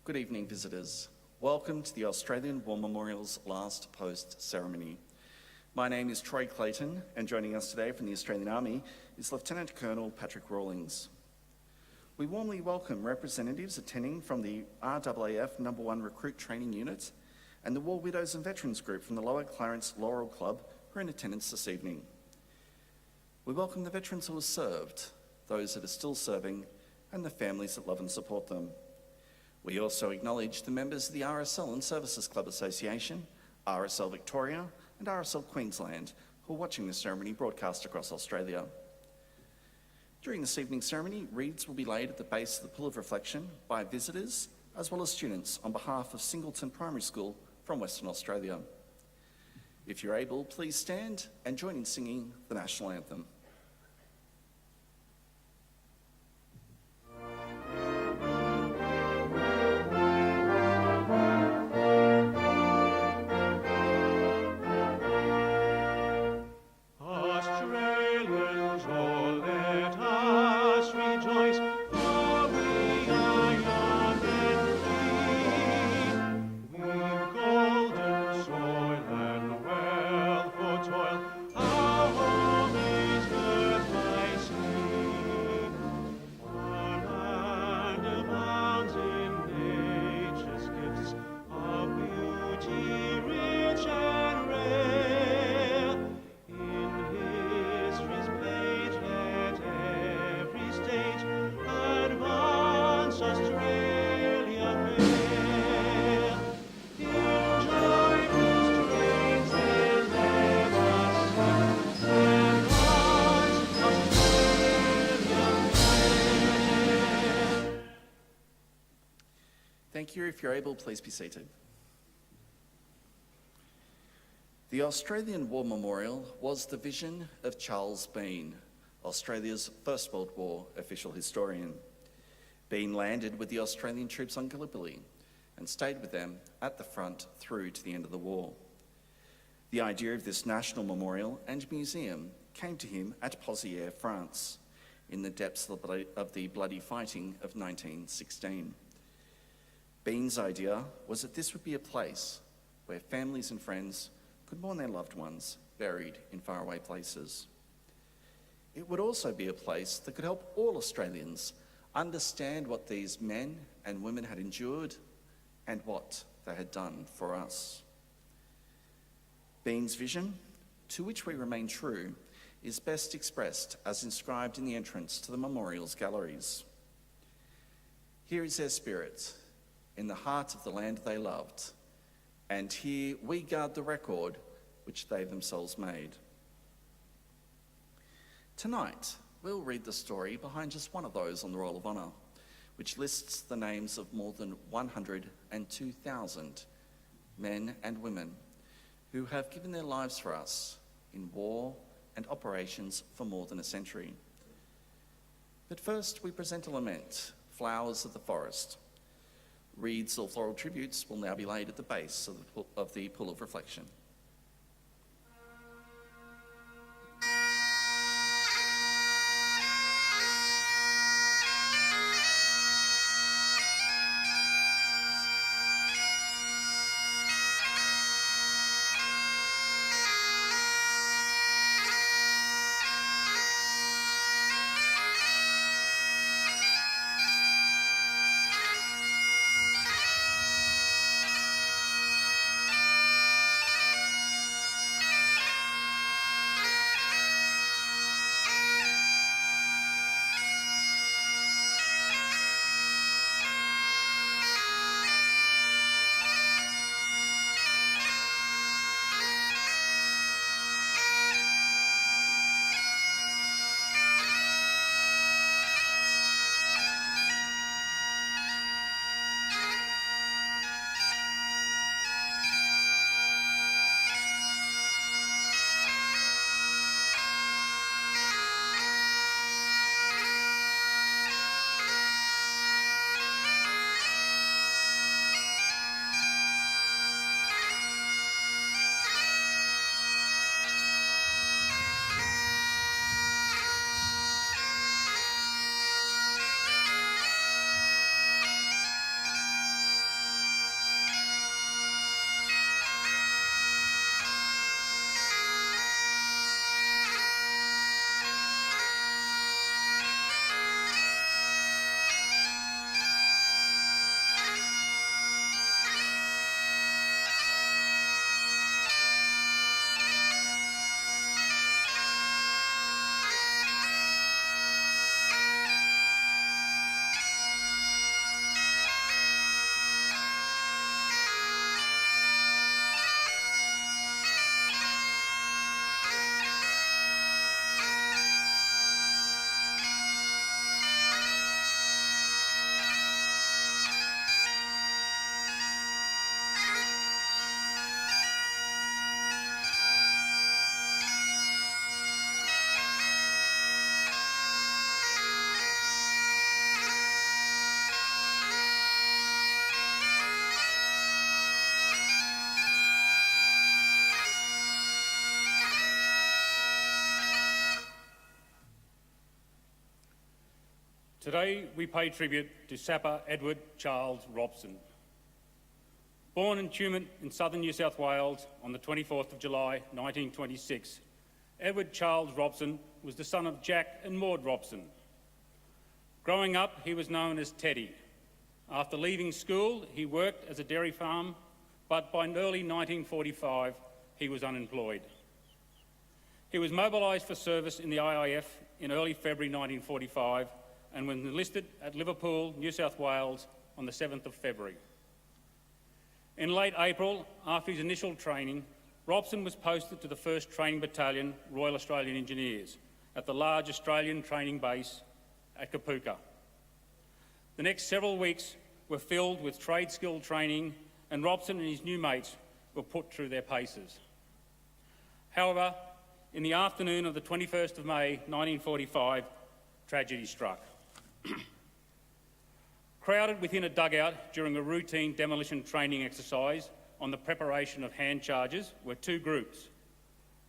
Good evening, visitors. Welcome to the Australian War Memorial's last post ceremony. My name is Troy Clayton, and joining us today from the Australian Army is Lieutenant Colonel Patrick Rawlings. We warmly welcome representatives attending from the RAAF No. 1 Recruit Training Unit and the War Widows and Veterans Group from the Lower Clarence Laurel Club who are in attendance this evening. We welcome the veterans who have served, those that are still serving, and the families that love and support them. We also acknowledge the members of the RSL Services Clubs Association, RSL Victoria, and RSL Queensland who are watching this ceremony broadcast across Australia. During this evening's ceremony, wreaths will be laid at the base of the Pool of Reflection by visitors as well as students on behalf of Singleton Primary School from Western Australia. If you're able, please stand and join in singing the National Anthem. Thank you. If you're able, please be seated. The Australian War Memorial was the vision of Charles Bean, Australia's First World War official historian. Bean landed with the Australian troops on Gallipoli and stayed with them at the front through to the end of the war. The idea of this national memorial and museum came to him at Pozières, France, in the depths of the bloody fighting of 1916. Bean's idea was that this would be a place where families and friends could mourn their loved ones buried in faraway places. It would also be a place that could help all Australians understand what these men and women had endured and what they had done for us. Bean's vision, to which we remain true, is best expressed as inscribed in the entrance to the memorial's galleries. Here is their spirit, in the heart of the land they loved, and here we guard the record which they themselves made. Tonight, we'll read the story behind just one of those on the Roll of Honour, which lists the names of more than 102,000 men and women who have given their lives for us in war and operations for more than a century. But first, we present a lament, Flowers of the Forest. Wreaths or floral tributes will now be laid at the base of the Pool of Reflection. Today we pay tribute to Sapper Edward Charles Robson. Born in Tumut in southern New South Wales on the 24th of July 1926, Edward Charles Robson was the son of Jack and Maud Robson. Growing up, he was known as Teddy. After leaving school, he worked as a dairy farm, but by early 1945, he was unemployed. He was mobilised for service in the IIF in early February 1945 and was enlisted at Liverpool, New South Wales on the 7th of February. In late April, after his initial training, Robson was posted to the 1st Training Battalion, Royal Australian Engineers, at the large Australian training base at Kapooka. The next several weeks were filled with trade skill training, and Robson and his new mates were put through their paces. However, in the afternoon of the 21st of May 1945, tragedy struck. Crowded within a dugout during a routine demolition training exercise on the preparation of hand charges were two groups,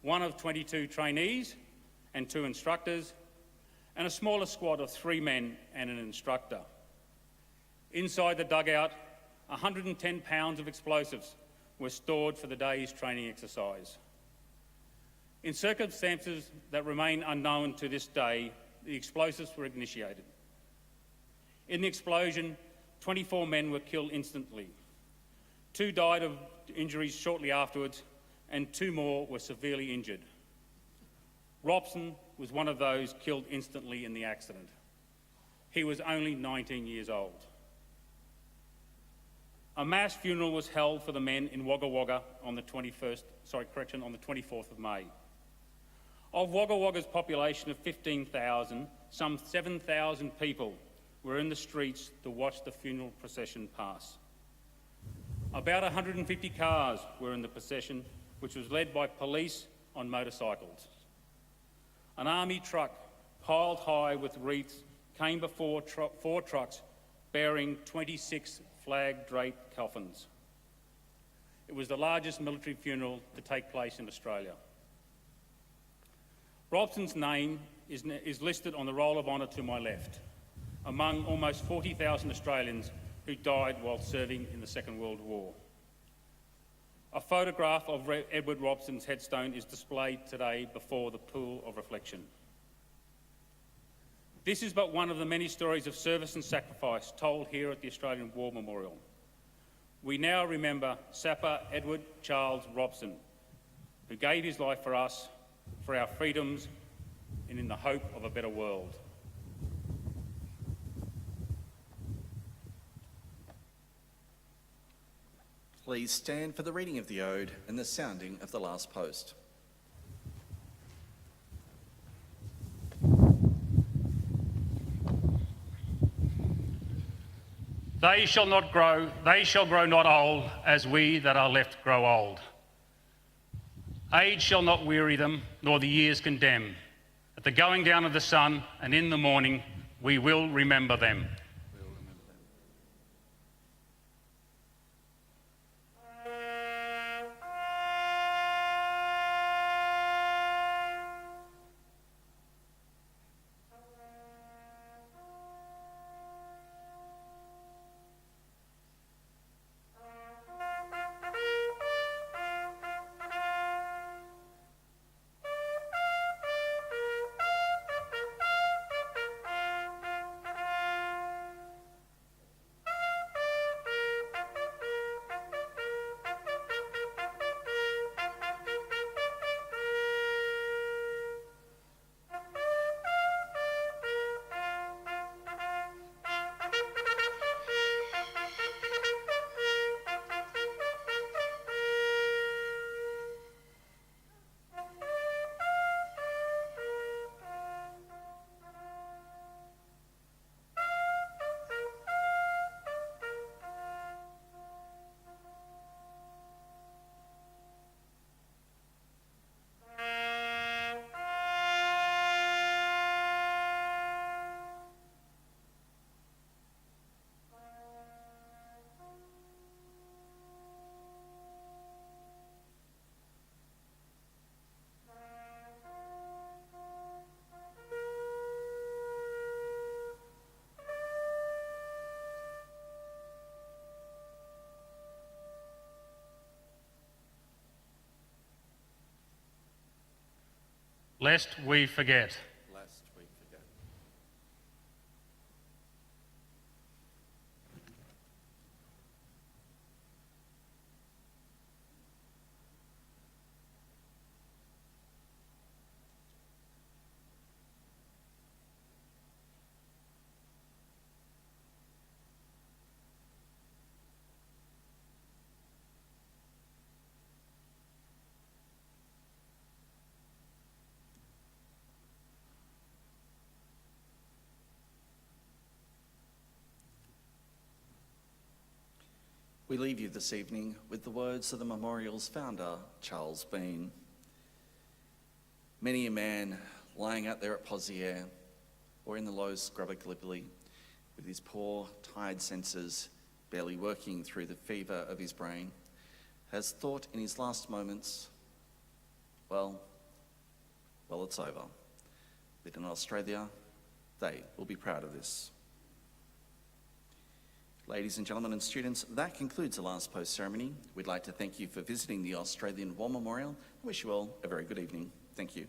one of 22 trainees and 2 instructors, and a smaller squad of 3 men and an instructor. Inside the dugout, 110 pounds of explosives were stored for the day's training exercise. In circumstances that remain unknown to this day, the explosives were initiated. In the explosion, 24 men were killed instantly. 2 died of injuries shortly afterwards, and 2 more were severely injured. Robson was one of those killed instantly in the accident. He was only 19 years old. A mass funeral was held for the men in Wagga Wagga on the 24th of May. Of Wagga Wagga's population of 15,000, some 7,000 people were in the streets to watch the funeral procession pass. About 150 cars were in the procession, which was led by police on motorcycles. An army truck piled high with wreaths came before 4 trucks bearing 26 flag-draped coffins. It was the largest military funeral to take place in Australia. Robson's name is listed on the roll of honour to my left, among almost 40,000 Australians who died while serving in the Second World War. A photograph of Edward Robson's headstone is displayed today before the pool of reflection. This is but one of the many stories of service and sacrifice told here at the Australian War Memorial. We now remember Sapper Edward Charles Robson, who gave his life for us, for our freedoms, and in the hope of a better world. Please stand for the reading of the Ode and the sounding of the last post. They shall grow not old, as we that are left grow old. Age shall not weary them, nor the years condemn. At the going down of the sun and in the morning, we will remember them. lest we forget. lest we forget. We leave you this evening with the words of the memorial's founder, Charles Bean. Many a man lying out there at Poziere or in the low scrubber Gallipoli with his poor, tired senses barely working through the fever of his brain has thought in his last moments, well, it's over. But in Australia, they will be proud of this. Ladies and gentlemen and students, that concludes the last post ceremony. We'd like to thank you for visiting the Australian War Memorial and wish you all a very good evening. Thank you.